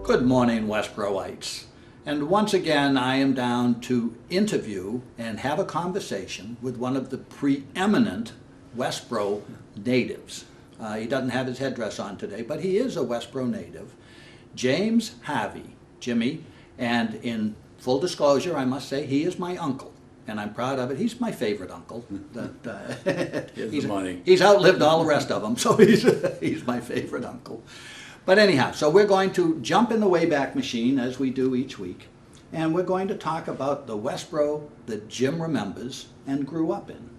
Good morning, Westboroughites. And once again, I am down to interview and have a conversation with one of the preeminent Westborough natives. He doesn't have his headdress on today, but he is a Westborough native, James Harvey, Jimmy. And in full disclosure, I must say he is my uncle, and I'm proud of it. He's my favorite uncle. Here's the money. He's outlived all the rest of them, so he's my favorite uncle. But anyhow, so we're going to jump in the Wayback Machine, as we do each week, and we're going to talk about the Westborough that Jim remembers and grew up in.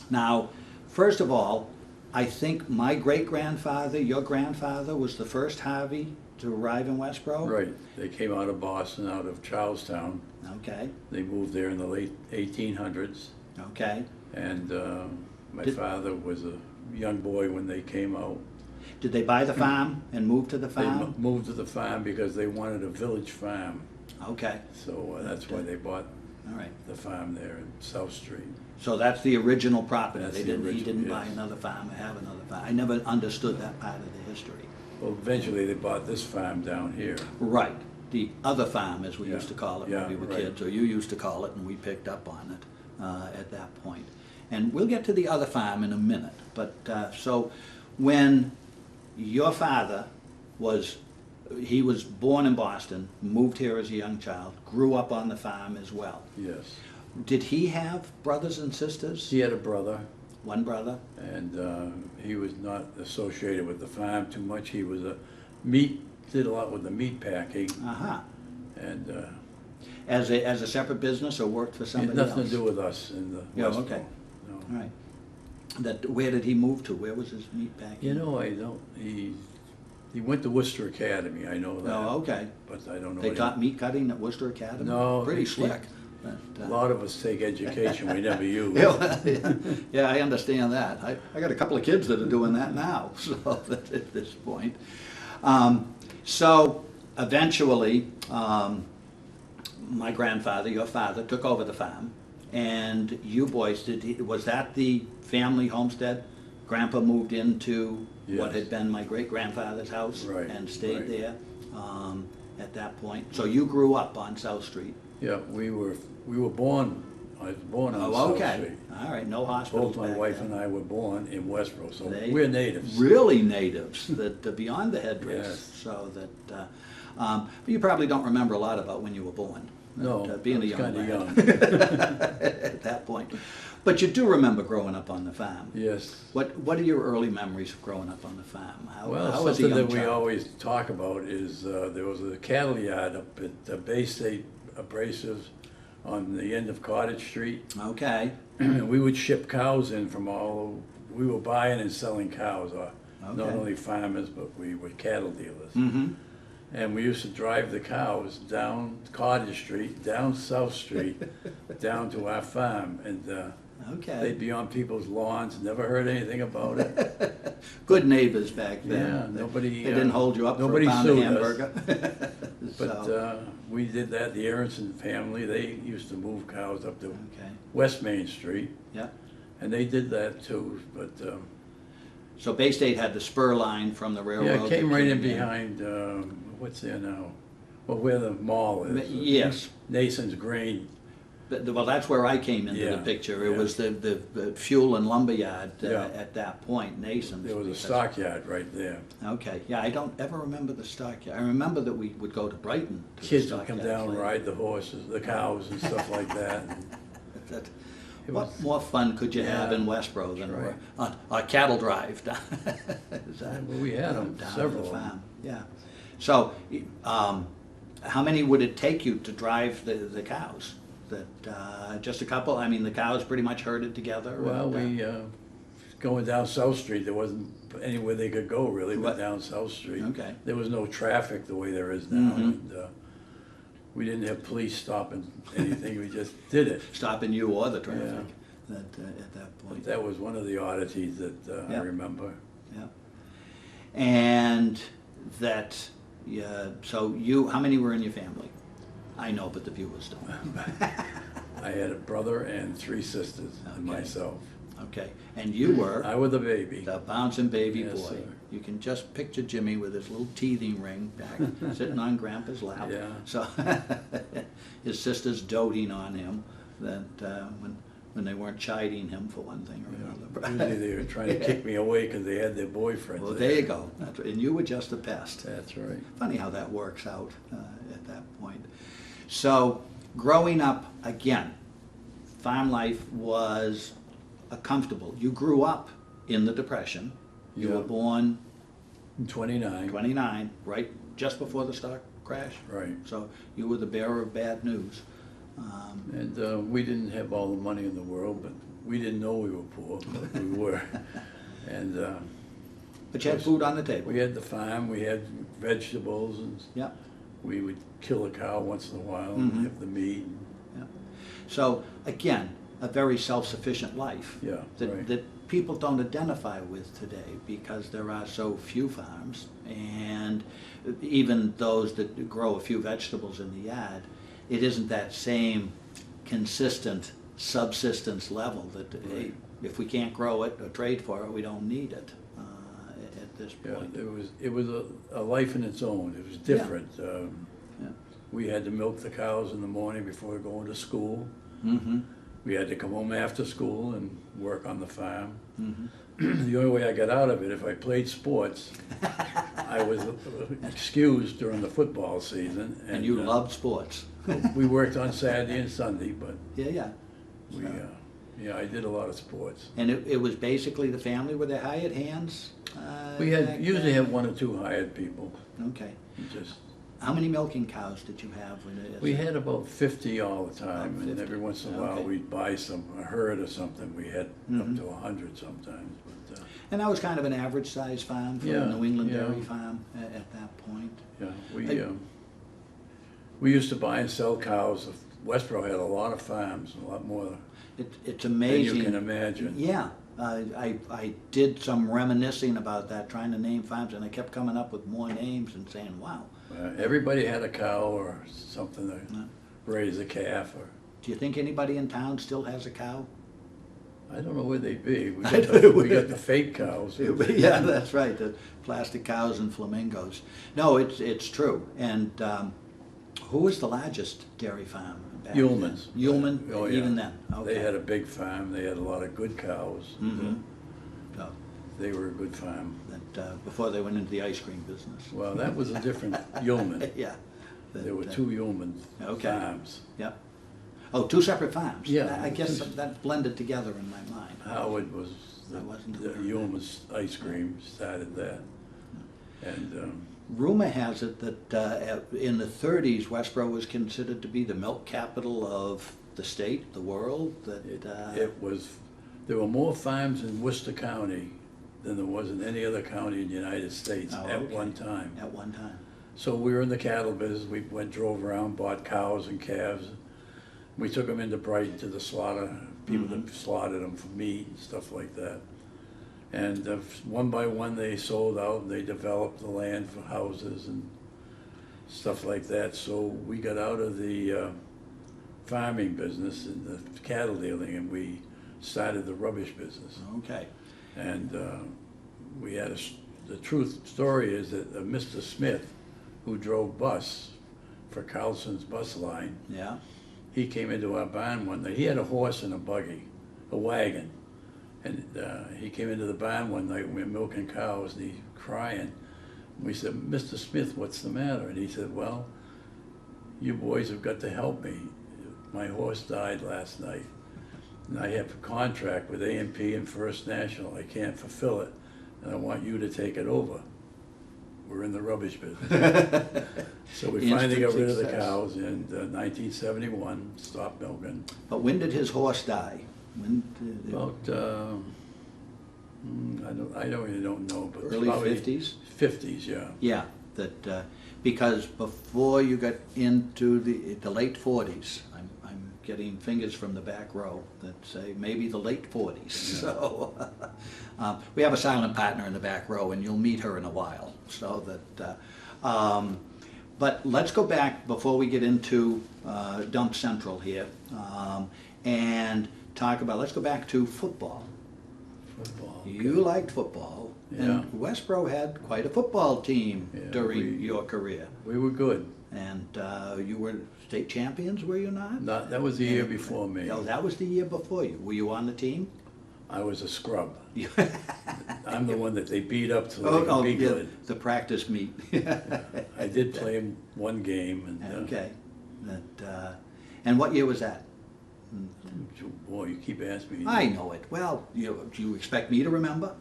Now, first of all, I think my great-grandfather, your grandfather, was the first Harvey to arrive in Westborough? Right. They came out of Boston, out of Charlestown. Okay. They moved there in the late 1800s. Okay. And my father was a young boy when they came out. Did they buy the farm and move to the They farm? moved to the farm because they wanted a village farm. Okay. So that's why they bought All right. the farm there in South Street. So that's the original property. That's He the didn't original, buy yes. another farm or have another farm. I never understood that part of the history. Well, eventually they bought this farm down here. Right. The other farm, as we Yeah. used to call it Yeah, when we were right. kids, or you used to call it, and we picked up on it at that point. And we'll get to the other farm in a minute. But so when your father he was born in Boston, moved here as a young child, grew up on the farm as well. Yes. Did he have brothers and sisters? He had a brother, One brother? and he was not associated with the farm too much. He was did a lot with the meat packing, Uh-huh. and As a separate business or worked for it had somebody else? nothing to do with us in the Yeah, Westborough. okay. No. All right. Where did he move to? Where was his meat packing? You know, I don't. He went to Worcester Academy. I know that. Oh, okay. But I don't know. They what taught meat cutting at Worcester Academy? No, Pretty he- slick. A lot of us take education we never use. Yeah, I understand that. I got a couple of kids that are doing that now, so at this point. So eventually, my grandfather, your father, took over the farm, and you boys, was that the family homestead? Grandpa moved into what Yes. had been my great-grandfather's house Right, and stayed right. there at that point. So you grew up on South Street? Yeah, we were born. I was born on Oh, South okay. Street. All right, no hospitals Both my back wife then. and I were born in Westborough, so They- we're natives. Really natives, that beyond the headdress, Yes. so that, but you probably don't remember a lot about when you were born. No, Being a I was young kinda lad young. at that point. But you do remember growing up on the farm. Yes. What are your early memories of growing up on the farm? Well, how was a something young that we child? always talk about is there was a cattle yard up at the Bay State Abrasives on the end of Cottage Street. Okay, And we would ship cows in from we were buying and selling cows, not Okay. only farmers, but we were cattle dealers. mm-hmm, And we used to drive the cows down Cottage Street, down South Street, down to our farm, and okay. they'd be on people's lawns, never heard anything about it. Good neighbors back then. Yeah, nobody. They didn't hold you up for a nobody pound of sued us. hamburger. But So, we did that, the Aronson family, they used to move cows up to okay, West Main Street, yeah. and they did that too, but, So Bay State had the spur line from the railroad. yeah, it that came right in in. behind, what's there now? Well, where the mall is. Yes. Nason's Grain. Well, that's where I came into the Yeah, picture. It yeah. was the fuel and lumber yard Yeah. at that point, Nason's. There was a because- stockyard right there. Okay, yeah, I don't ever remember the stockyard. I remember that we would go to Brighton. To the Kids would come stockyard down and play. ride the horses, the cows and stuff like that. That- It What was- more fun could you have Yeah, in Westborough than that's right. a cattle drive down? Well, we had them, down to several the of 'em. farm, yeah. So, how many would it take you to drive the cows? That, just a couple? I mean, the cows pretty much herded together? Well, and, going down South Street, there wasn't anywhere they could go really What? but down South Street. Okay. There was no traffic the way there is now. Mhm. And we didn't have police stopping anything, we just did it. Stopping you or the traffic at that But point. that was one of the oddities that I Yeah. remember. Yeah. And that, yeah, so how many were in your family? I know, but the viewers don't. I had a brother and 3 sisters and Okay. myself. Okay, and you were I was the baby. the bouncing baby Yes, boy. sir. You can just picture Jimmy with his little teething ring back, sitting on Grandpa's lap. Yeah. So his sisters doting on him that when they weren't chiding him for one thing or another. Usually they were trying to kick me away because they had their boyfriends. Well, there you go. That's, and you were just the best. That's right. Funny how that works out at that point. So growing up, again, farm life was comfortable. You grew up in the Depression. You Yeah. were born 29. 29, right just before the stock crash. Right. So you were the bearer of bad news. And we didn't have all the money in the world, but we didn't know we were poor, but we were. And But you had food on the table. we had the farm, we had vegetables, and Yeah, we would kill a cow once in a while Mhm. and have the meat. yeah. So again, a very self-sufficient life. Yeah, that, right. that people don't identify with today because there are so few farms, and even those that grow a few vegetables in the yard, it isn't that same consistent subsistence level that hey, if we can't grow it or trade for it, we don't need it at this Yeah, point. it was a life in its own. It was different. Yeah. We had to milk the cows in the morning before going to school. Mm-hmm. We had to come home after school and work on the farm. Mm-hmm. The only way I got out of it, if I played sports, I was excused during the football season. And you uh, loved sports. We worked on Saturday and Sunday, but Yeah, yeah. we, yeah, I did a lot of sports. And it was basically the family, were they hired hands? We back usually then? have one or two hired people. Okay. Just How many milking cows did you have? we had about 50 all the time, About and 50. every once in a while Okay. we'd buy a herd or something. We had Mhm. up to 100 sometimes. But And that was kind of an average size farm for Yeah, a New England yeah. dairy farm at that point. yeah, we used to buy and sell cows. Westborough had a lot of farms, a lot more It's than amazing. you can imagine. Yeah, I did some reminiscing about that, trying to name farms, and I kept coming up with more names and saying, wow. Everybody had a cow or something to Yeah. raise a calf. Or Do you think anybody in town still has a cow? I don't know where they'd be. We I got, don't know we where- got the fake cows. Yeah, that's right, the plastic cows and flamingos. No, it's true. And who was the largest dairy farm back then? Ullman's. Ullman, Oh, yeah. even then? Okay. They had a big farm. They had a lot of good cows. Mhm. So, They were a good farm. that, before they went into the ice cream business. Well, that was a different Yeoman. Yeah. There were That, two Yeoman Okay. farms. Yep. Oh, two separate farms? Yeah. I guess that's blended together in my mind. Howard was I wasn't the aware of Yeoman's ice cream started that. And Rumor has it that in the 30s, Westborough was considered to be the milk capital of the state, the world, that... it was, there were more farms in Worcester County than there was in any other county in the United States Oh, at okay. one time. At one time. So we were in the cattle business. We drove around, bought cows and calves. We took them into Brighton to the slaughter, people Mhm. that slaughtered them for meat and stuff like that. And one by one they sold out, they developed the land for houses and stuff like that. So we got out of the farming business and the cattle dealing, and we started the rubbish business. Okay. And we had the truth story is that Mr. Smith, who drove bus for Carlson's bus line, Yeah. he came into our barn one day. He had a horse and a buggy, a wagon. And he came into the barn one night, we were milking cows, and he's crying. We said, Mr. Smith, what's the matter? And he said, well, you boys have got to help me. My horse died last night. And I have a contract with A&P and First National. I can't fulfill it, and I want you to take it over. We're in the rubbish business. So we finally got rid of the Instant cows in 1971, stopped milking. But when did his horse die? When did About, I don't really don't know, but early probably 50s? 50s, yeah. Yeah, that because before you got into the late 40s, I'm getting fingers from the back row that say maybe the late 40s. Yeah. So we have a silent partner in the back row, and you'll meet her in a while. So that, but let's go back before we get into Dump Central here, and talk about. Let's go back to football. Football. You liked football, Yeah. and Westborough had quite a football team Yeah, during your career. We were good. And you were state champions, were you not? That was the year before me. Oh, that was the year before you. Were you on the team? I was a scrub. I'm the one that they beat up so they could be yeah, good. the practice meet. I did play in one game. And, Okay. And what year was that? Boy, you keep asking me. I know it. Well, do you expect me to remember?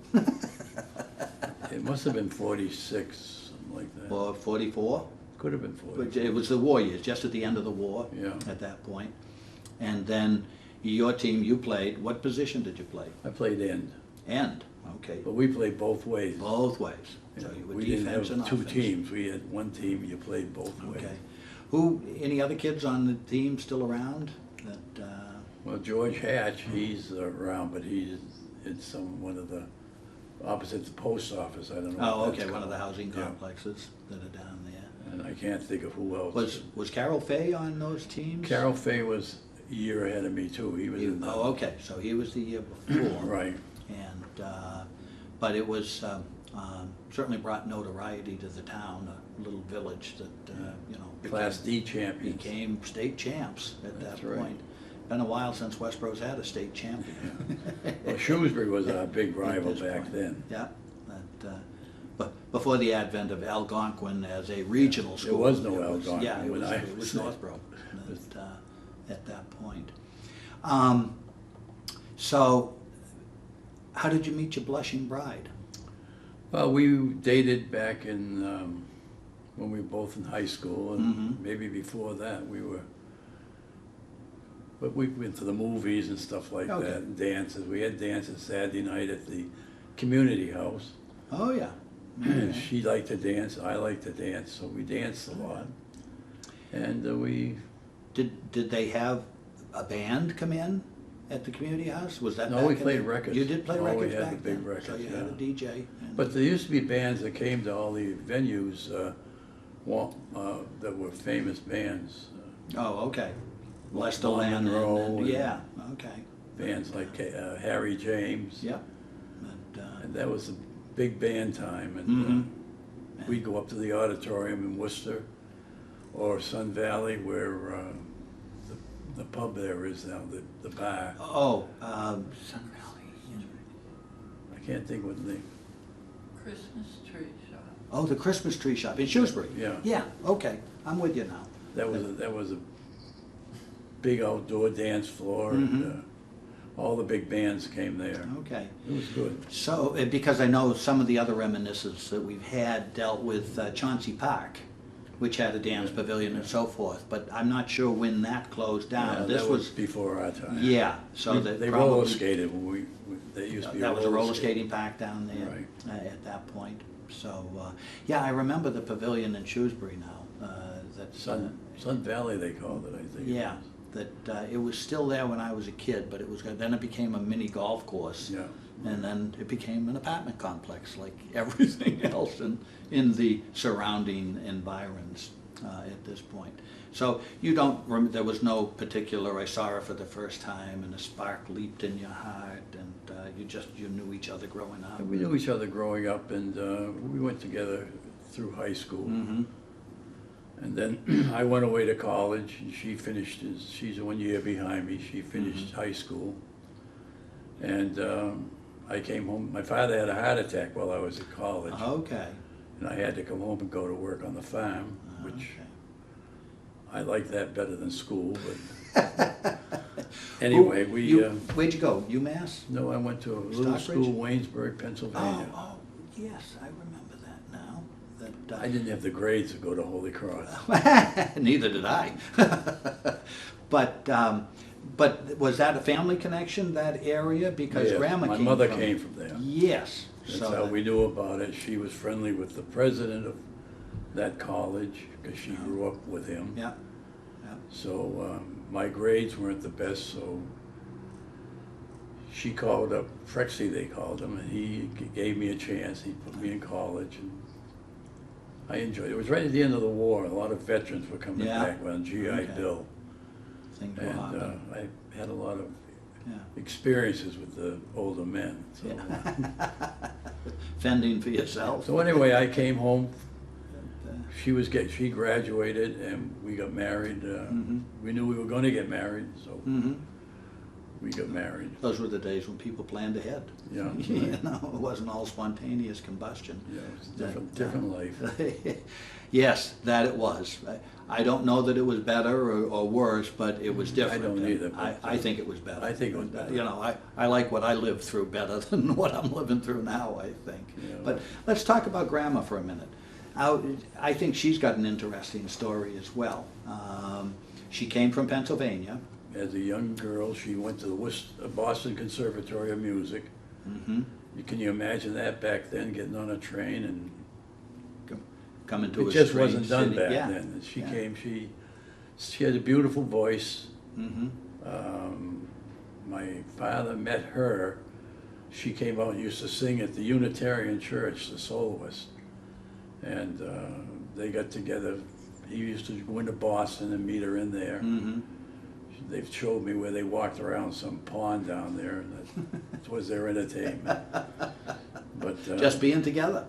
It must have been 46, something like that. Or 44? Could have been But 44. it was the war years, just at the end of the war. Yeah. At that point. And then your team, you played, what position did you play? I played end, End, okay. but we played both ways. Both ways. So Yeah, you were we didn't defense and have two offense. teams. We had one team, you played both ways. Okay. Any other kids on the team still around? That, Well, George Hatch, he's around, but he's in one of the, opposite the post office, I don't know. oh, what okay, that's one of the called. housing Yeah. complexes that are down there. And I can't think of who else. Was Carol Fay on those teams? Carol Fay was a year ahead of me too. He was in the. Oh, okay, so he was the year before. Right. And, but it was, certainly brought notoriety to the town, a little village that, Class D champions. became state champs at That's that right. point. Been a while since Westborough's had a state champion. Well, Shrewsbury was our big rival At this back point. then. Yeah, but before the advent of Algonquin as a regional school. was no it was- Algonquin Yeah, when I it was was there. Northborough at that point. So, how did you meet your blushing bride? Well, we dated back in, when we were both in high school, and Mhm. maybe before that, but we went to the movies and stuff like Okay. that, and dances. We had dances Saturday night at the community house. Oh, yeah. And she liked to dance, I liked to dance, so we danced a lot. And we, Did they have a band come in at the community house? Was that No, back we in played the- records. You did play Oh, we records had back the big then? So records, you had a yeah. DJ? and- but there used to be bands that came to all the venues, that were famous bands. Oh, okay. Lester Long Land Monroe and- yeah, okay. Bands like Harry James. Yep. And that was a big band time, and Mhm. we'd go up to the auditorium in Worcester or Sun Valley where the pub there is now, the bar. Oh, Sun Valley. I can't think what the name. Christmas tree shop. Oh, the Christmas tree shop in Shoesbury? Yeah. Yeah, okay, I'm with you now. That was a big outdoor dance floor, and all the big bands came there. Okay. It was good. So, because I know some of the other reminiscences that we've had dealt with Chauncey Park, which had a dance pavilion and so forth, but I'm not sure when that closed down. Yeah, This that was, before our time. yeah, so that They probably. roller skated when they used to be. That was a roller skating park down there Right. at that point. So, yeah, I remember the pavilion in Shrewsbury now. Sun Valley, they called it, I think. Yeah, that it was still there when I was a kid, but then it became a mini golf course. Yeah. And then it became an apartment complex like everything else in the surrounding environs at this point. So you don't, there was no particular, I saw her for the first time and a spark leaped in your heart and you knew each other growing up. And we knew each other growing up, and we went together through high school. Mm-hmm. And then I went away to college, and she's 1 year behind me. She finished high school. And I came home. My father had a heart attack while I was at college. Okay. And I had to come home and go to work on the farm, which I liked that better than school. But anyway, where'd you go? UMass? No, I went to a little Stockbridge? school, Waynesburg, Pennsylvania. Oh, yes, I remember that now. I didn't have the grades to go to Holy Cross. Neither did I. But was that a family connection, that area? Because Yeah, Grandma my came mother from... came from there. Yes. That's so how we knew about it. She was friendly with the president of that college because she grew up with him. Yeah. So my grades weren't the best, so she called up Prexy, they called him, and he gave me a chance. He put me in college, and I enjoyed it. It was right at the end of the war. A lot of veterans were coming Yeah. back on GI Okay. Bill. Things were And hot. I had a lot of Yeah. experiences with the older men. So, Fending for yourself. so anyway, I came home. Uh, She graduated, and we got married. We knew we were going to get married, so we got married. Those were the days when people planned ahead. Yeah, You know, it wasn't all spontaneous combustion. Yeah, it was a different life. Yes, that it was. I don't know that it was better or worse, but it was different. I don't either, but, I think it was better. I think it was better. You know, I like what I lived through better than what I'm living through now, I think. Yeah. But let's talk about Grandma for a minute. I think she's got an interesting story as well. She came from Pennsylvania. As a young girl, she went to the Boston Conservatory of Music. Can you imagine that back then, getting on a train and Coming to it a just strange wasn't done city. back Yeah. then. And she Yeah. came, she had a beautiful voice. My father met her. She came out and used to sing at the Unitarian Church, the soloist. And they got together. He used to go into Boston and meet her in there. They've showed me where they walked around some pond down there, and that was their entertainment. But Just being together.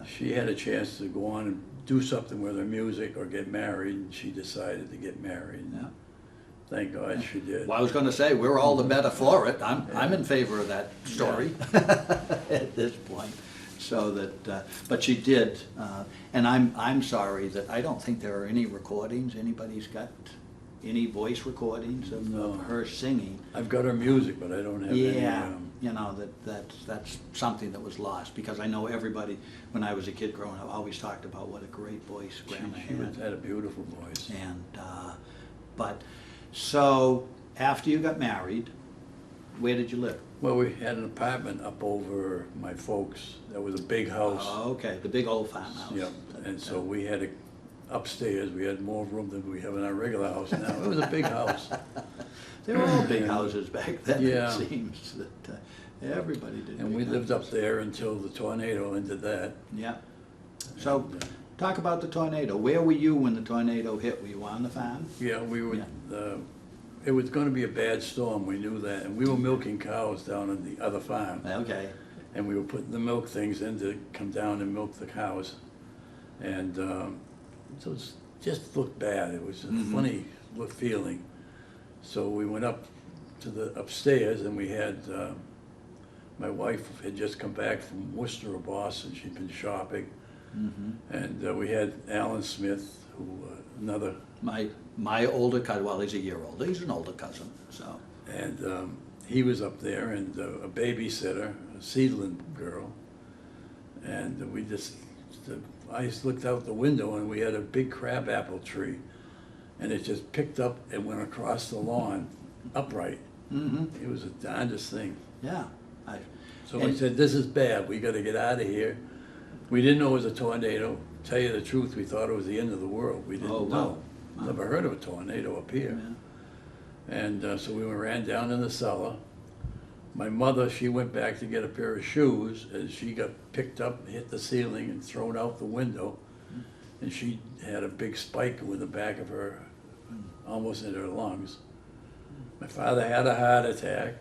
she had a chance to go on and do something with her music or get married, and she decided to get married. Yeah. Thank God she did. Well, I was going to say, we're all the better for it. I'm in favor of that story at this point. So that, but she did, and I'm sorry that I don't think there are any recordings. Anybody's got any voice recordings of her singing? I've got her music, but I don't have any. Yeah, you know, that's something that was lost, because I know everybody, when I was a kid growing up, always talked about what a great voice Grandma She had a beautiful voice. And, but, so, after you got married, where did you live? Well, we had an apartment up over my folks. That was a big house. Oh, okay, the big old farmhouse. Yeah, and so we had upstairs, we had more room than we have in our regular house now. It was a big house. They were all big houses back then, it Yeah. seems, that everybody did. And big we lived up houses. there until the tornado ended that. Yeah. So, talk about the tornado. Where were you when the tornado hit? Were you on the farm? Yeah, we were, Yeah. it was gonna be a bad storm, we knew that, and we were milking cows down on the other farm. Okay. And we were putting the milk things in to come down and milk the cows. And so it just looked bad, it was a funny feeling. So we went up to the upstairs, and we had, my wife had just come back from Worcester or Boston, she'd been shopping. And we had Alan Smith, who, another, My older cousin, well, he's a year older, he's an older cousin, so. and he was up there, and a babysitter, a seedling girl. And we just, I just looked out the window, and we had a big crabapple tree, and it just picked up and went across the lawn upright. It was the darndest thing. Yeah. So I said, this is bad, we gotta get out of here. We didn't know it was a tornado. Tell you the truth, we thought it was the end of the world. We Oh, didn't wow. know. Never heard of a tornado up here. Yeah. And so we ran down in the cellar. My mother, she went back to get a pair of shoes, and she got picked up, hit the ceiling, and thrown out the window. And she had a big spike with the back of her, almost in her lungs. My father had a heart attack.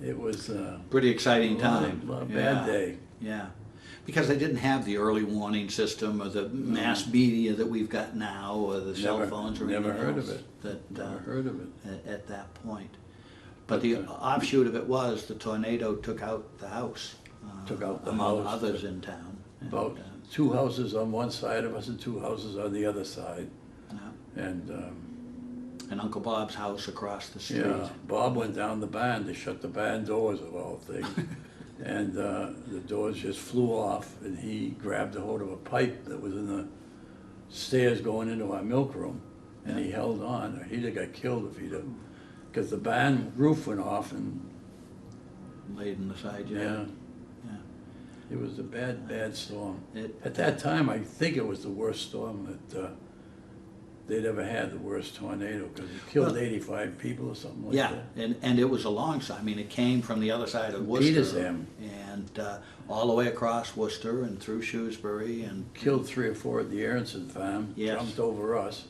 It was Pretty exciting time. a bad day. Yeah. Because they didn't have the early warning system or the mass media that we've got now, or the cell phones or anything Never heard of else it. that, Never heard of it. at that point. But the offshoot of it was the tornado took out the house. Took out the among house. others in town. And, About 2 houses on one side of us and 2 houses on the other side. yeah. And Uncle Bob's house across the street. yeah, Bob went down the barn to shut the barn doors of all things. And the doors just flew off, and he grabbed a hold of a pipe that was in the stairs going into our milk room, and he held on, or he'd have got killed if he'd have, because the barn roof went off, and Laid in the side yeah, yard. Yeah. it was a bad storm. It- At that time, I think it was the worst storm that they'd ever had, the worst tornado, because it killed Well, 85 people or something like Yeah, that. and it was a long side. I mean, it came from the other side of Worcester. Petersham. And all the way across Worcester and through Shoesbury and. Killed 3 or 4 at the Aronson farm, Yes. jumped over us.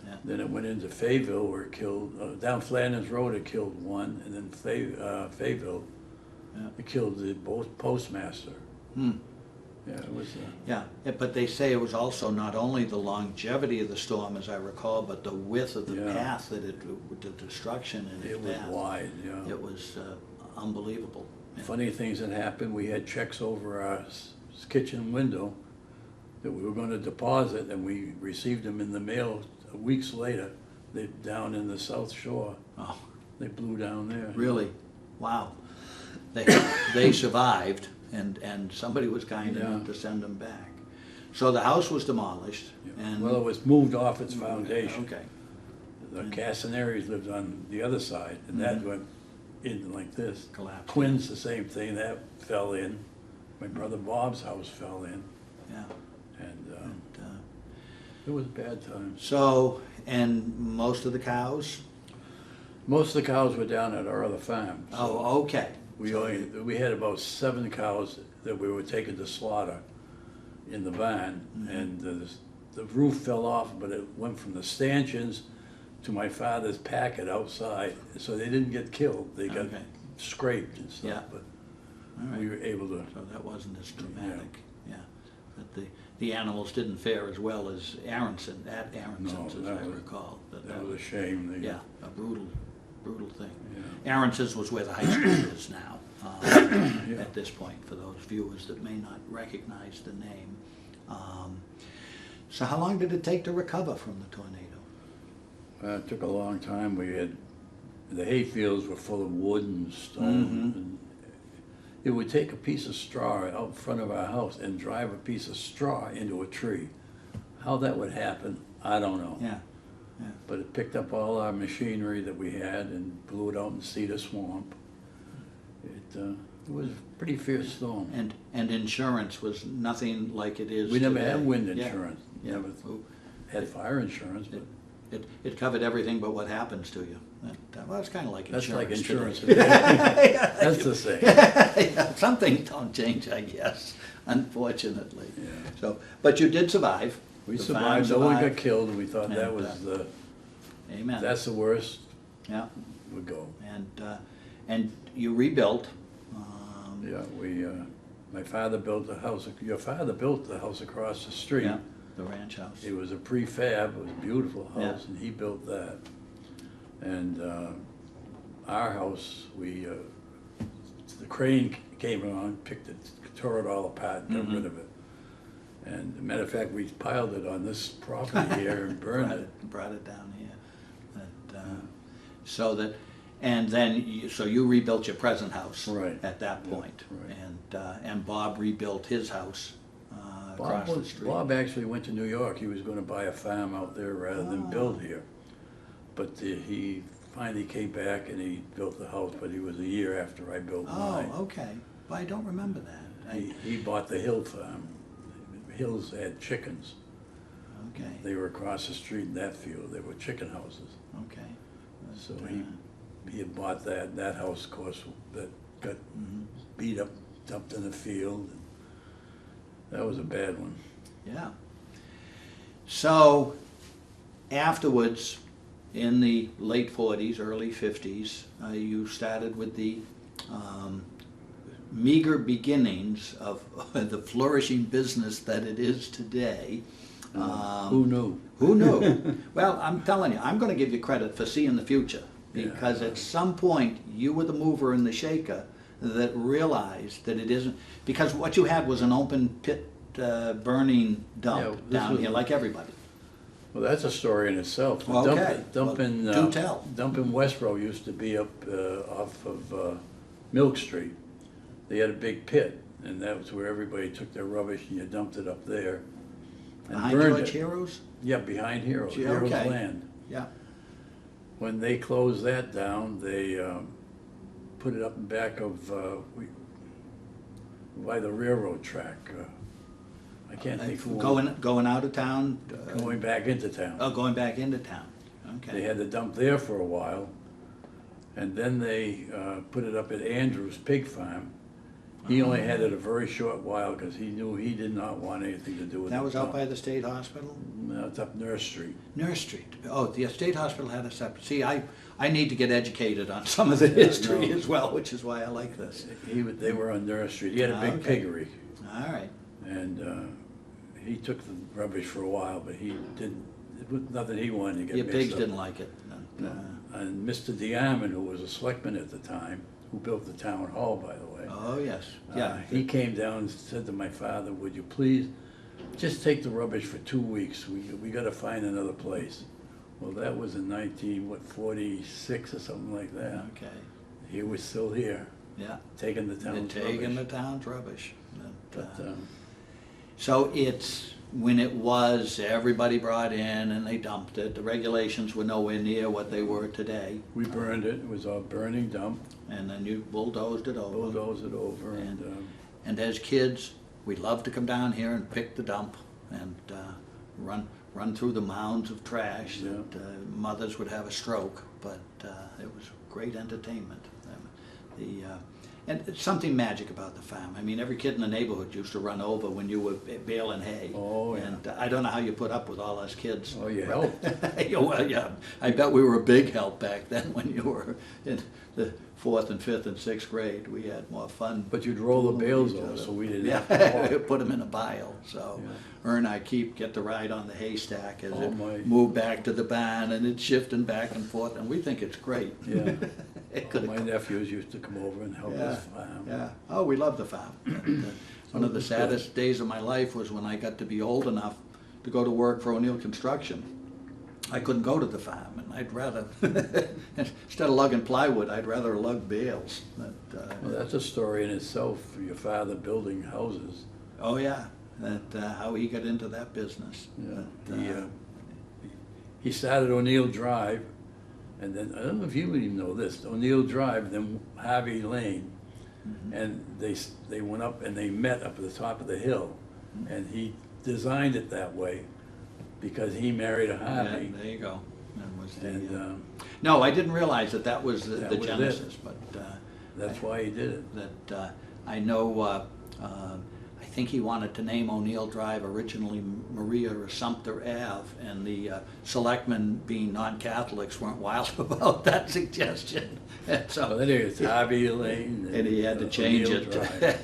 yeah. Then it went into Fayetteville where it killed, down Flanders Road it killed one, and then Fayetteville, Yeah. it killed the postmaster. Hmm. Yeah, it was, Yeah, but they say it was also not only the longevity of the storm, as I recall, but the width of the Yeah. path that the destruction in its it was path. wide, yeah. It was unbelievable. Yeah. Funny things that happened, we had checks over our kitchen window that we were gonna deposit, and we received them in the mail weeks later. They, down in the South Shore, Oh, they blew down there. really? Wow. They, they survived, and somebody was kind enough Yeah. to send them back. So the house was demolished, Yeah. and... Well, it was moved off its foundation. Okay, The Castaneris lived on the other side, and that Mhm. went in like this. collapsed. Quinn's the same thing, that fell in. My brother Bob's house fell in, Yeah. and And, it was bad times. so, and most of the cows? Most of the cows were down at our other farm. so Oh, okay. we had about 7 cows that we were taking to slaughter in the barn, Mhm. and the roof fell off, but it went from the stanchions to my father's packet outside, so they didn't get killed. They got Okay. scraped and Yeah. stuff, but All right. we were able to. So that wasn't as dramatic, yeah. But the animals didn't fare as well as Aronson, at Aronson's, No, as that I was- recall. That was a shame. They- Yeah, a brutal thing. Yeah. Aronson's was where the high school is now, Yeah. at this point, for those viewers that may not recognize the name. So how long did it take to recover from the tornado? It took a long time. We had, the hay fields were full of wood and stone. Mhm. And it would take a piece of straw out front of our house and drive a piece of straw into a tree. How that would happen, I don't know. Yeah, yeah. But it picked up all our machinery that we had and blew it out in Cedar Swamp. It was a pretty fierce storm. And insurance was nothing like it is We never today. had wind Yeah, insurance. yeah. Never had fire insurance, but It covered everything but what happens to you. Well, it's kind of like that's like insurance insurance. today. That's the same. Yeah, some things don't change, I guess, unfortunately. Yeah. So, but you did survive. We The farm survived, no one got survived. killed, and we thought that And, was the, Amen. that's the worst Yeah, would go. and you rebuilt. Yeah, my father built the house, your father built the house across the street. Yeah, the ranch house. It was a prefab, it was a beautiful Yeah. house, and he built that. And our house, the crane came along, picked it, tore it all apart, got Mhm. rid of it. And as a matter of fact, we piled it on this property here and burned it. Brought it down here. So that, and then, so you rebuilt your present house. Right. At that Yeah, point. right. And Bob rebuilt his house across the street. Bob actually went to New York, he was gonna buy a farm out there rather than Oh. build here. But he finally came back and he built the house, but he was a year after I built mine. Oh, okay. Well, I don't remember that. He bought the Hill farm. Hills had chickens. Okay, They were across the street in that field, they were chicken houses. okay. So But, he had bought that house, of course, that got mhm. beat up, dumped in the field. That was a bad one. Yeah. So afterwards, in the late 40s, early 50s, you started with the meager beginnings of the flourishing business that it is today. Who knew? Who knew? Well, I'm telling you, I'm going to give you credit for seeing the future, because Yeah. at some point you were the mover and the shaker that realized that it isn't, because what you had was an open pit burning Yeah, dump this down was- here like everybody. Well, that's a story in itself. The Okay. Dumping, Well, do tell. Dumping Westborough used to be up off of Milk Street. They had a big pit, and that was where everybody took their rubbish, and you dumped it up there. And Behind burned George it. Heroes? Yeah, behind Heroes, Gee, Heroes okay. Land. Yeah. When they closed that down, they put it up in back of, by the railroad track. I can't think who. Going out of town? Going back into town. Oh, going back into town. They Okay. had the dump there for a while, and then they put it up at Andrew's Pig Farm, He only had it a very short while because he knew he did not want anything to do with it. That was out by the state hospital? No, it's up Nurse Street. Nurse Street. Oh, the state hospital had a separate. See, I need to get educated on some of the history no. as well, which is why I like this. They were on Nurse Street. He had a big Okay. piggery. All right. And he took the rubbish for a while, but he didn't, it was nothing he wanted to get Your mixed pigs up. didn't like it. No. And Mr. DeArmond, who was a selectman at the time, who built the town hall, by the way. Oh, yes. Yeah. He came down and said to my father, would you please just take the rubbish for 2 weeks? We gotta find another place. Well, that was in 46 or something like that. Okay. He was still here, Yeah. taking the town's Taking the rubbish. town's rubbish. But, So it's, when it was, everybody brought in and they dumped it. The regulations were nowhere near what they were today. we burned it, it was a burning dump, And then you bulldozed it over. bulldozed it over, and And as kids, we loved to come down here and pick the dump and run through the mounds of trash Yeah. that mothers would have a stroke, but it was great entertainment. And it's something magic about the farm. I mean, every kid in the neighborhood used to run over when you were baling hay. Oh, yeah. And I don't know how you put up with all us kids. oh, you helped. Yeah, well, yeah, I bet we were a big help back then when you were in the 4th and 5th and 6th grade. We had more fun. But you'd roll the fooling bales each over, other. so we didn't Yeah, have to walk. put them in a pile, so Yeah. earn our keep, get to ride on the haystack as Oh, my. it moved back to the barn, and it's shifting back and forth, and we think it's great. Yeah. It could've My nephews used to come over and help us farm. Yeah, oh, we love the farm. One of the saddest days of my life was when I got to be old enough to go to work for O'Neill Construction. I couldn't go to the farm, and I'd rather, instead of lugging plywood, I'd rather lug bales. Well, that's a story in itself, for your father building houses. Oh, yeah, how he got into that business. Yeah. He started O'Neill Drive, and then, I don't know if you would even know this, O'Neill Drive, then Harvey Lane. And they went up and they met up at the top of the hill. And he designed it that way because he married a Yeah, Harvey. there you go. That was the, And no, I didn't realize that was the That was it. genesis, but that's why he did it. that I know, I think he wanted to name O'Neill Drive originally Maria or Sumter Ave, and the selectmen, being non-Catholics, weren't wild about that suggestion. And So so, then it's Harvey Lane. and he had to change O'Neill it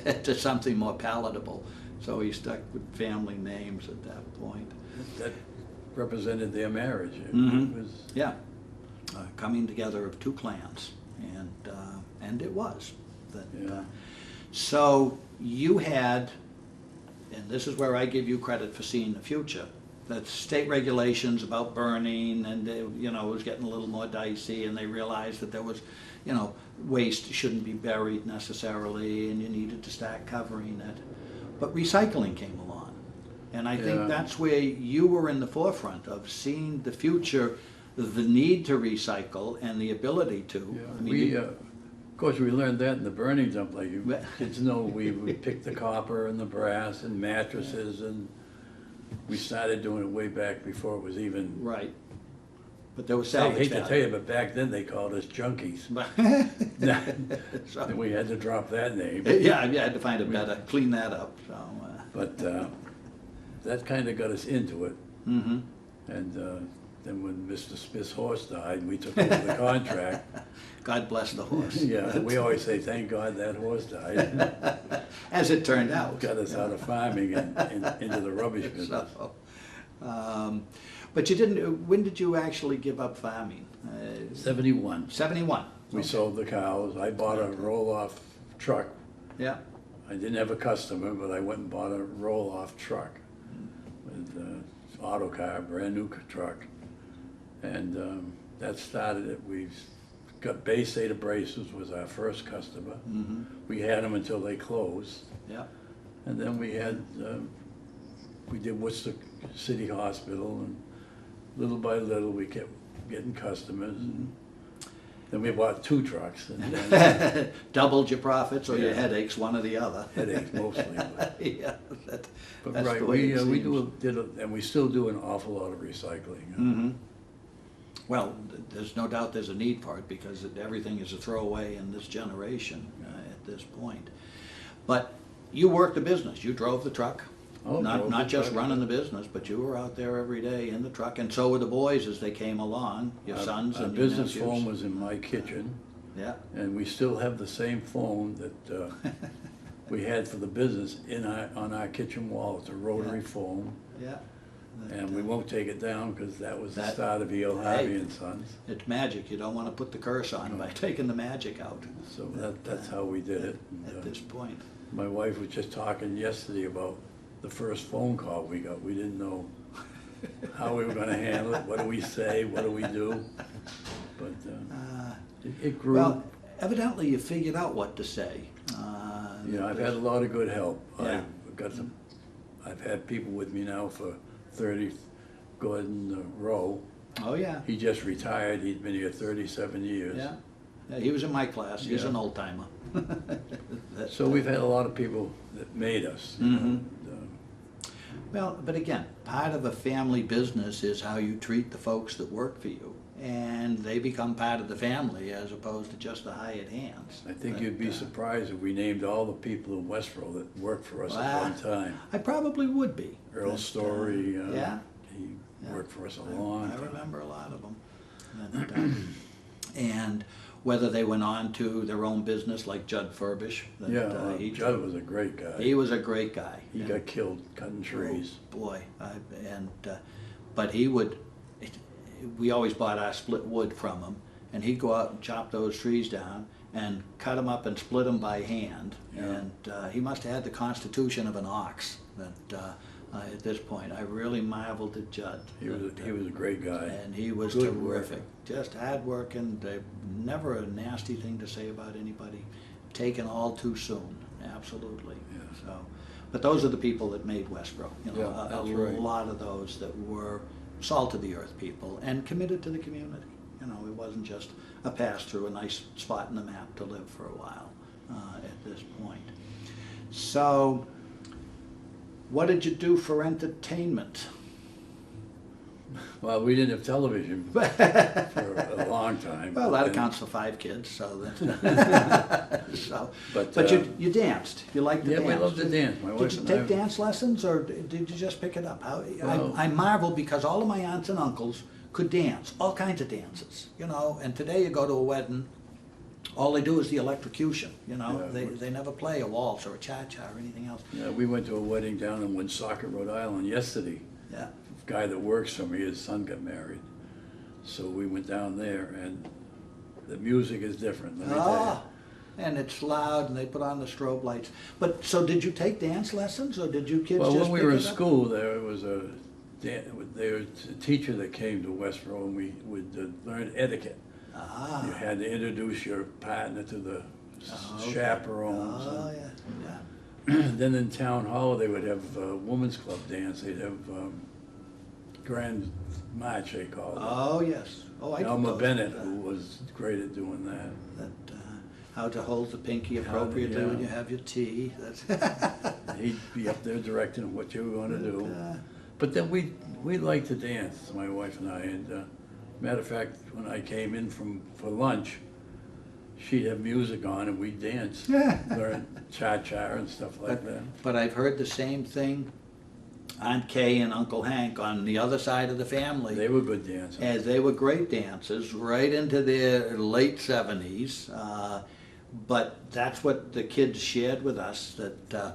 Drive. to something more palatable. So he stuck with family names at that point. That represented their marriage. It Mhm. was, Yeah, coming together of two clans, and it was. That, Yeah. So you had, and this is where I give you credit for seeing the future, that state regulations about burning, and it was getting a little more dicey, and they realized that there was, waste shouldn't be buried necessarily, and you needed to start covering it. But recycling came along, and I Yeah. think that's where you were in the forefront of seeing the future, the need to recycle and the ability to. yeah. I mean, We, of course, we learned that in the burning dump, like you kids know, we would pick the copper and the brass and mattresses, and we started doing it way back before it was even. Right. But there was I salvage hate to value. tell you, but back then they called us junkies. So- And we had to drop that name. Yeah, I had to find a better, clean that up, so. But that kind of got us into it. Mm-hmm. And then when Mr. Smith's horse died, we took over the contract. God bless the horse. Yeah, we always say, thank God that horse died. As it turned out. Got us out of farming and into the rubbish business. So, but you didn't, when did you actually give up farming? 71. 71? We Okay. sold the cows. I bought a roll-off truck. Yeah, I didn't have a customer, but I went and bought a roll-off truck with auto car, brand new truck. And that started it. We got Bay State Abrasives was our first customer. mm-hmm, We had them until they closed. yeah. And then we had, we did Worcester City Hospital, and little by little we kept getting customers. And then we bought 2 trucks, and then Doubled your profits or your Yeah. headaches, one or the other. headaches mostly. But, Yeah, but that's right, the way it we seems. and we still do an awful lot of recycling. Mm-hmm. Well, there's no doubt there's a need for it because everything is a throwaway in this generation at this point. But you worked the business. You drove the truck. Oh, drove Not the just truck. running the business, but you were out there every day in the truck, and so were the boys as they came along, your sons Our and your business nephews. phone was in my kitchen, Yeah, and we still have the same phone that we had for the business on our kitchen wall. It's a rotary Yeah. phone, yeah. and we won't take it down because that was the That- start of E.L. Hey. Harvey and Sons. It's magic. You don't want to put the curse on by taking the magic out So that's how we did it. at And, this point. my wife was just talking yesterday about the first phone call we got. We didn't know how we were gonna handle it, what do we say, what do we do? But it grew. Well, evidently you figured out what to say. You know, I've had a lot of good help. Yeah. I've had people with me now for 30, Gordon Rowe. Oh, yeah, He just retired. He'd been here 37 years. yeah. Yeah, he was in my class. He's Yeah. an old timer. So we've had a lot of people that made us. You know, Mhm. and, Well, but again, part of a family business is how you treat the folks that work for you. And they become part of the family as opposed to just the hired hands. I think But, you'd be surprised if we named all the people in Westborough that worked for us at Wow. one time. I probably would be. Earl But, Story, yeah. he Yeah. worked for us a long I time. remember a lot of them. And whether they went on to their own business like Judd Furbish. that, Yeah, he Judd was a great guy. He was a great guy. He And- got killed cutting trees. Oh, boy, but he would, we always bought our split wood from him, and he'd go out and chop those trees down and cut them up and split them by hand. Yeah. And he must have had the constitution of an ox. At this point, I really marveled at Judd. He was a great guy. And he was Good terrific, worker. just hardworking, never a nasty thing to say about anybody, taken all too soon, absolutely. Yeah. So, but those are the people that made Westborough, you know, Yeah, a that's right. lot of those that were salt of the earth people and committed to the community. You know, it wasn't just a pass through, a nice spot in the map to live for a while at this point. So, what did you do for entertainment? Well, we didn't have television for a long time. Well, that And- accounts for 5 kids, so that, so, But, but you danced, you liked to Yeah, dance. we loved to dance. My Did wife you and take I- dance lessons, or did you just pick it up? Well- I marvel because all of my aunts and uncles could dance, all kinds of dances, you know, and today you go to a wedding, all they do is the electrocution, you know, Yeah. they never play a waltz or a cha-cha or anything else. Yeah, we went to a wedding down in Woonsocket, Rhode Island yesterday. Yeah, Guy that works for me, his son got married. So we went down there and the music is different, let me tell ah, and it's loud and they put on the strobe lights. But, so did you take dance lessons, or did you you. kids Well, just when we pick were in it up? school, there was a teacher that came to Westborough and we would learn etiquette. Ah. You had to introduce your partner to the Oh, okay. chaperones. Oh, and- yeah, yeah. Then in town hall, they would have women's club dance. They'd have grand march, they called it. Oh, yes. Oh, I did Elmer those. Bennett, who was great at doing that. That, how to hold the pinky appropriately yeah. when you have your tea. That's He'd be up there directing what you were gonna do. uh, But then we liked to dance, my wife and I, and matter of fact, when I came in for lunch, she'd have music on and we'd dance, learn cha-cha and stuff like that. But I've heard the same thing, Aunt Kay and Uncle Hank on the other side of the family. They were good dancers. As they were great dancers, right into their late 70s. But that's what the kids shared with us, that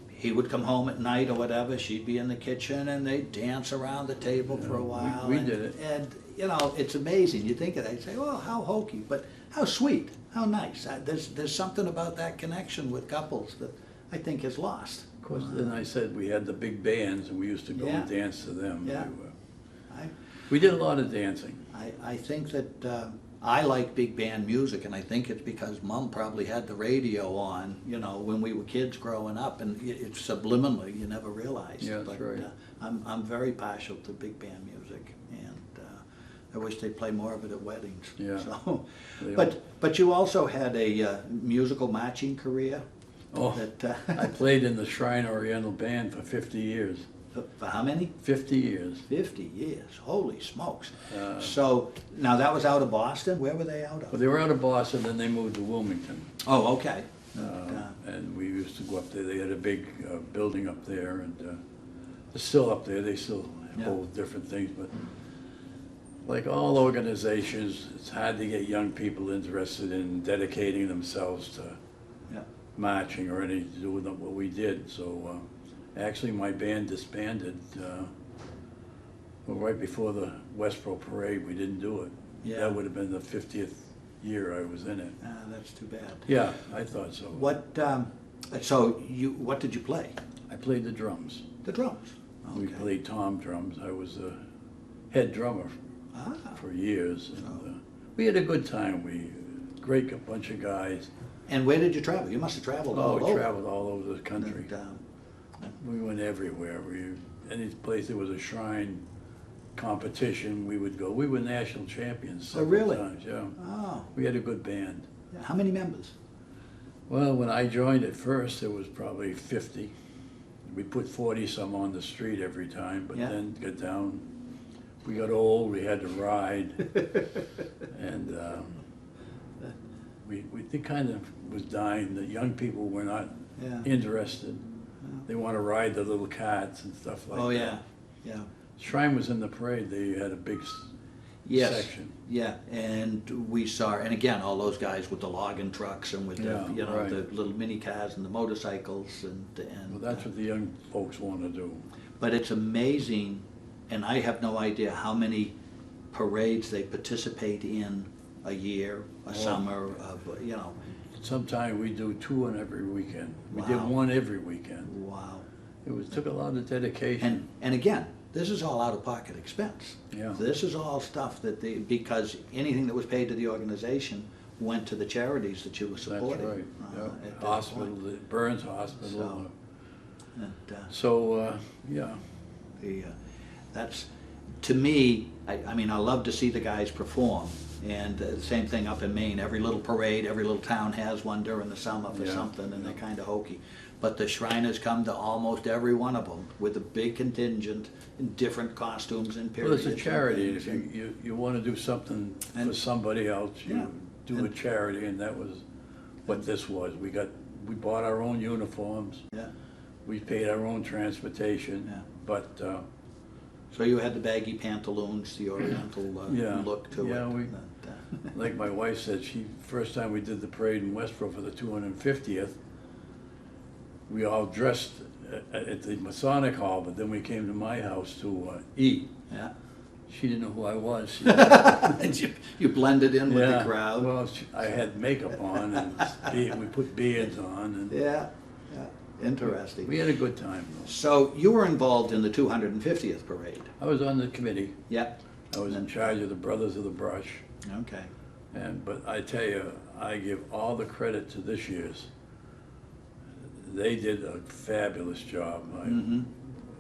he would come home at night or whatever, she'd be in the kitchen and they'd dance around the table for a we- while. we and- did it. And, you know, it's amazing. You think of that, you say, well, how hokey, but how sweet, how nice. There's something about that connection with couples that I think is lost. Of course, then I said we had the big bands and we used to go and Yeah. dance to them. Yeah. We We did a lot of dancing. I think that I like big band music, and I think it's because Mom probably had the radio on, you know, when we were kids growing up, and it's subliminally, you never realized. Yeah, that's But, right. I'm very partial to big band music, and I wish they'd play more of it at weddings. Yeah. So, They but you also had a musical marching career. Oh, That, I played in the Shrine Oriental Band for 50 years. for how many? 50 years. 50 years, holy smokes. Uh, So, now that was out of Boston, where were they out of? Well, they were out of Boston, then they moved to Wilmington. Oh, okay. and we used to go up there. They had a big building up there, and they're still up there. They still Yeah. hold different things, but like all organizations, it's hard to get young people interested in dedicating themselves to Yeah. marching or anything to do with what we did. So actually, my band disbanded well, right before the Westborough parade. We didn't do it. Yeah. That would have been the 50th year I was in it. That's too bad. Yeah, I thought so. What what did you play? I played the drums. The drums. We Okay. played tom drums. I was a head drummer Ah, for years. And, Oh. we had a good time. Great bunch of guys. and where did you travel? You must have traveled all We over. traveled all over the country. And, We went everywhere. Any place there was a shrine competition, we would go. We were national champions several really? times, yeah. oh, We had a good band. yeah. How many members? Well, when I joined at first, there was probably 50. We put 40 some on the street every time, but Yeah. then got down. We got old, we had to ride, and it kind of was dying. The young people were not Yeah. interested. They want to ride the little carts and stuff like Oh, that. yeah, yeah. Shrine was in the parade. They had a big Yes. section. Yeah, and we saw, and again, all those guys with the logging trucks and with the, Yeah, you know, right. the little mini cars and the motorcycles and. Well, that's what the young folks want to do. But it's amazing, and I have no idea how many parades they participate in a year, a summer, you know. Sometimes we do two on every weekend. We did Wow. one every weekend. Wow. Took a lot of dedication. And again, this is all out-of-pocket expense. Yeah. This is all stuff because anything that was paid to the organization went to the charities that you were That's supporting. right. Yeah. At that Hospital, point. the Burns Hospital. And, Yeah. that's, to me, I mean, I love to see the guys perform. And the same thing up in Maine, every little parade, every little town has one during the summer for Yeah. something, and they're kind of hokey. But the Shriners come to almost every one of them with a big contingent in different costumes and Well, periods. it's a charity. and If things. you want to do something for And- somebody else, you Yeah. do a And- charity, and that was what this was. We bought our own uniforms. Yeah, We paid our own transportation. Yeah. But so you had the baggy pantaloons, the oriental Yeah. look to Yeah, it. we- But, like my wife said, first time we did the parade in Westborough for the 250th, we all dressed at the Masonic Hall, but then we came to my house to eat. Yeah. She didn't know who I was. She, And you blended in with the crowd. Well, I had makeup on, and we put beards on, and Yeah, yeah, interesting. we had a good time. So you were involved in the 250th parade? I was on the committee. Yeah. I was in charge of the Brothers of the Brush. Okay. But I tell you, I give all the credit to this year's. They did a fabulous job.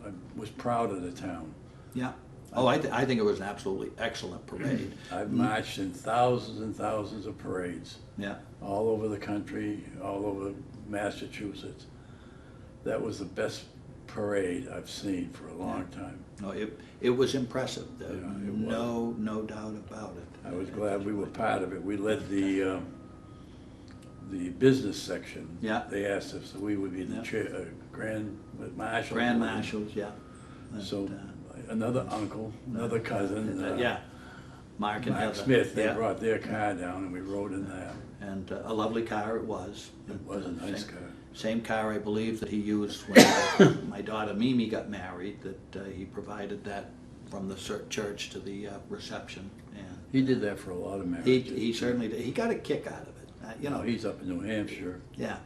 I was proud of the town. Yeah. Oh, I think it was an absolutely excellent parade. I've marched in thousands and thousands of parades, Yeah. all over the country, all over Massachusetts. That was the best parade I've seen for a long time. No, it was impressive. Yeah, it was. No doubt about it. I was glad we were part of it. We led the business section. Yeah. They asked us, we would be the Yeah. chair, grand marshal. Grand marshals, yeah. So And, another uncle, another cousin. yeah. Mark and Mark Heather. Smith, they Yeah. brought their car down and we rode in that. And a lovely car it was. It was a nice car. Same car, I believe, that he used when my daughter Mimi got married, that he provided that from the church to the reception. And He did that for a lot of marriages. he certainly did. He got a kick out of it. You know, He's up in New Hampshire. yeah.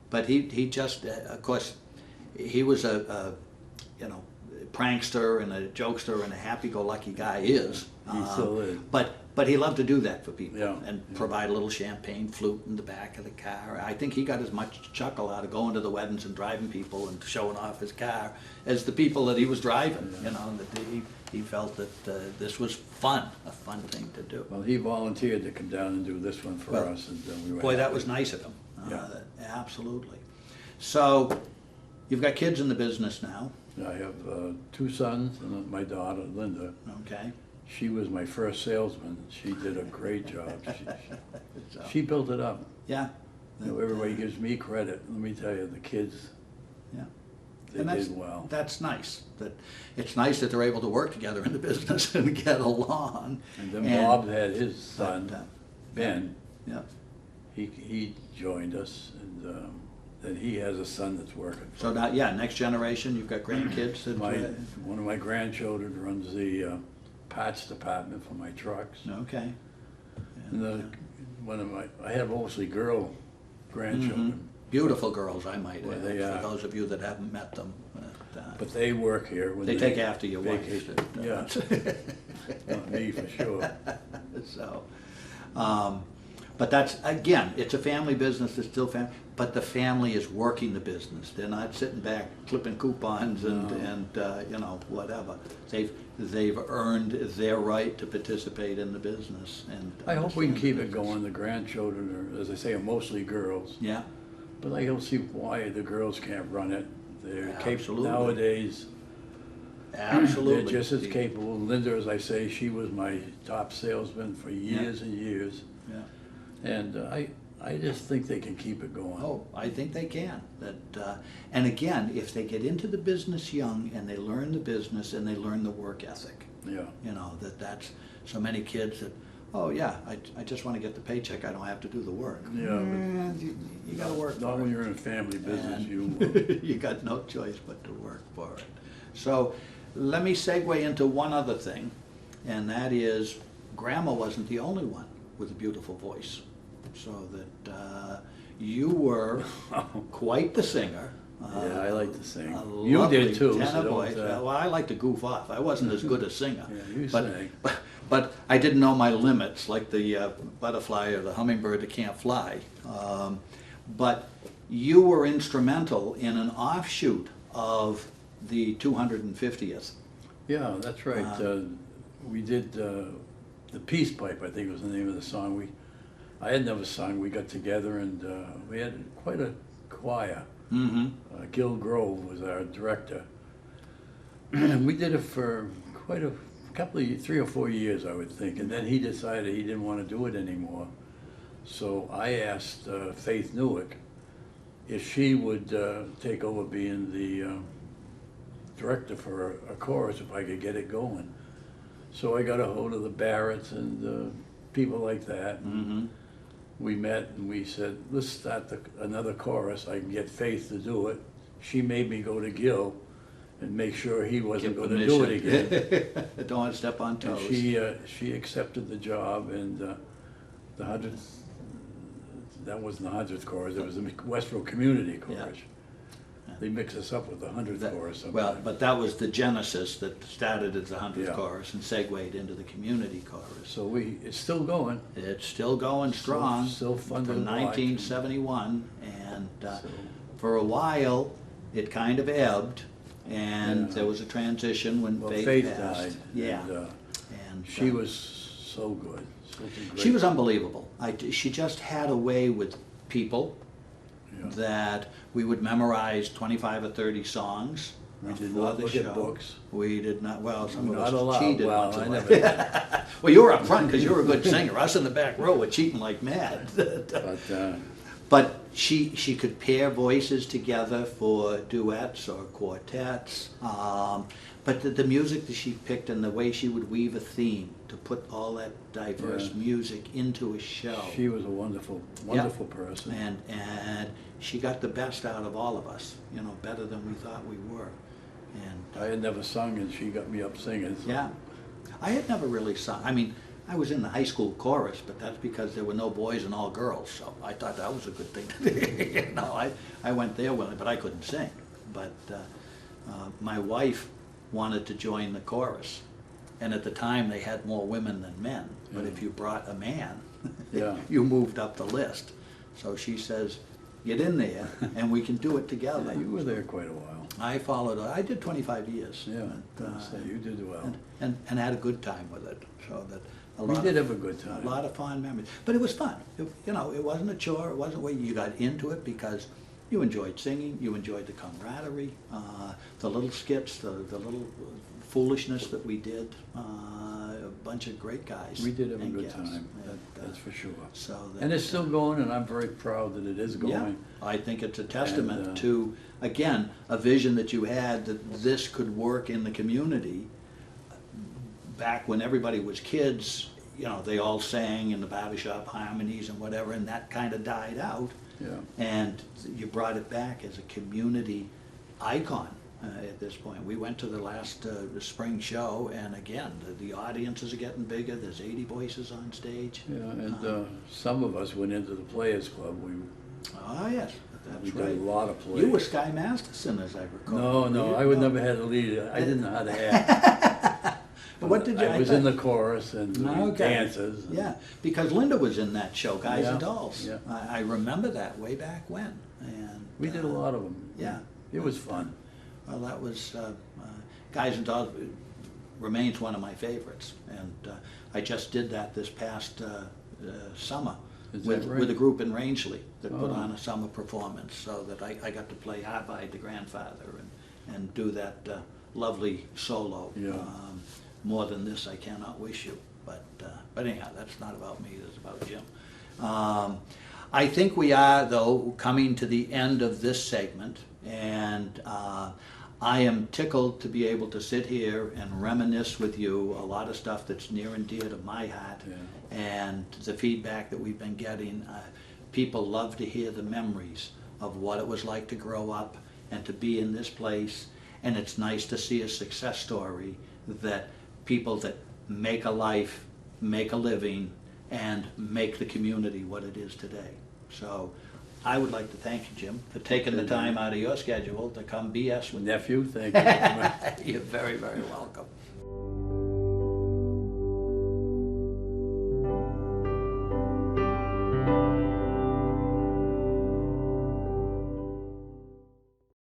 But he just, of course, he was a you know, prankster and a jokester and a happy-go-lucky guy is. He still is. But he loved to do that for people Yeah, and yeah. provide a little champagne flute in the back of the car. I think he got as much chuckle out of going to the weddings and driving people and showing off his car as the people that he was driving. You know, that he felt that this was fun, a fun thing to do. Well, he volunteered to come down and do this one for Well, us, and we were Boy, that happy. was nice of him. Yeah. Absolutely. So, you've got kids in the business now, I have two sons and my daughter, Linda. okay? She was my first salesman. She did a great job. She built it up. Yeah, You know, everybody gives me credit. Let me tell you, the kids, Yeah. they And did well. That's nice. It's nice that they're able to work together in the business and get along. And then Bob had his son, but, Ben. Yeah. He joined us, and then he has a son that's working. So now, yeah, next generation, you've got grandkids that. One of my grandchildren runs the parts department for my trucks. Okay. And I have mostly girl grandchildren. Beautiful girls, I might Well, add, they are. for those of you that haven't met them. But they work here. When They take after your wife. vacation. Yeah, not me for sure. So, but that's, again, it's a family business, it's still family, but the family is working the business. They're not sitting back clipping coupons and you know, whatever. They've earned their right to participate in the business. And I hope we can understand keep the it business. going. The grandchildren are, as I say, are mostly girls. Yeah, But I don't see why the girls can't run it. They're capable Absolutely. nowadays. absolutely. They're just as capable. Linda, as I say, she was my top salesman for years and years. Yeah. And I just think they can keep it going. Oh, I think they can. And again, if they get into the business young and they learn the business and they learn the work ethic, Yeah. you know, that's so many kids that, oh yeah, I just want to get the paycheck, I don't have to do the work. Yeah. You gotta work Not for when it. you're in a family business, And you, you got no choice but to work for it. So let me segue into one other thing, and that is Grandma wasn't the only one with a beautiful voice. So that you were quite the singer. yeah, I like to sing. A You lovely did too, tenor so don't, voice. Well, I like to goof off. I wasn't as good a singer. Yeah, you but, sang. but I didn't know my limits, like the butterfly or the hummingbird that can't fly. But you were instrumental in an offshoot of the 250th. Yeah, that's right. We did the Peace Pipe, I think was the name of the song. I had never sung. We got together and we had quite a choir. Mm-hmm. Gil Grove was our director. And we did it for quite a couple of 3 or 4 years, I would think. And then he decided he didn't want to do it anymore. So I asked Faith Newick if she would take over being the director for a chorus, if I could get it going. So I got a hold of the Barretts and people like that. Mm-hmm. We met and we said, let's start another chorus. I can get Faith to do it. She made me go to Gil and make sure he wasn't going to do it again. Don't want to step on And toes. she accepted the job, and the 100th, that wasn't the 100th chorus, it was the Westborough Community Chorus. They mix us up with the 100th chorus sometimes. Well, but that was the genesis that started as the 100th Yeah. chorus and segued into the community chorus. So it's still going. It's still going strong. Still fun to from watch. 1971, and So- for a while, it kind of ebbed, and Yeah. there was a transition when Well, Faith Faith passed. died. Yeah, And and she was so good. Such a great- she was unbelievable. She just had a way with people Yeah. that we would memorize 25 or 30 songs. We did for not the look show. at books. We did not, well, some of Not us allowed. cheated Well, once in I a never while. Well, you were up front because you were a good singer. Us in the back row were cheating like mad. But But she could pair voices together for duets or quartets. But the music that she picked and the way she would weave a theme to put all that diverse Yeah. music into a show. she was a wonderful, wonderful person. And she got the best out of all of us, you know, better than we thought we were. And I had never sung, and she got me up singing. So. yeah, I had never really sung. I mean, I was in the high school chorus, but that's because there were no boys and all girls, so I thought that was a good thing to do. You know, I went there with it, but I couldn't sing. But my wife wanted to join the chorus, and at the time they had more women than men. But Yeah. if you brought a man, Yeah. you moved up the list. So she says, get in there and we can do it together. Yeah, you were there quite a while. I followed, I did 25 years. Yeah, And, so you did well. and had a good time with it. So that We did have a good time. a lot of fond memories. But it was fun. You know, it wasn't a chore. It wasn't where you got into it because you enjoyed singing. You enjoyed the camaraderie, the little skits, the little foolishness that we did. A bunch of great guys. We did have a and good gals. time, And, that's for sure. So that, And it's still going, and I'm very proud that it is yeah, going. I think it's a testament And, to, again, a vision that you had that this could work in the community. Back when everybody was kids, you know, they all sang in the barbershop harmonies and whatever, and that kind of died out. Yeah. And you brought it back as a community icon at this point. We went to the last the spring show, and again, the audiences are getting bigger. There's 80 voices on stage. Yeah, and some of us went into the Players Club. Oh, yes, that's We right. did a lot of plays. You were Sky Masterson, as I recall. No, were no, you? I would No. never had a lead. I didn't know how to act. But what did you? I was in the chorus and the Okay. dances. Yeah, because Linda was in that show, Guys and Yeah, Dolls. yeah. I remember that way back when. And We did a lot of them. Yeah. It was fun. Well, that was Guys and Dolls remains one of my favorites, and I just did that this past summer Is with that right? with a group in Rangeley that put Oh. on a summer performance, so that I got to play Harbide the grandfather and do that lovely solo. Yeah. More than this, I cannot wish you. But anyhow, that's not about me. That's about Jim. I think we are, though, coming to the end of this segment, and I am tickled to be able to sit here and reminisce with you a lot of stuff that's near and dear to my heart, Yeah. and the feedback that we've been getting. People love to hear the memories of what it was like to grow up and to be in this place, and it's nice to see a success story that people that make a life, make a living, and make the community what it is today. So I would like to thank you, Jim, for taking the time out of your schedule to come BS with me. Nephew, thank you. You're very, very welcome.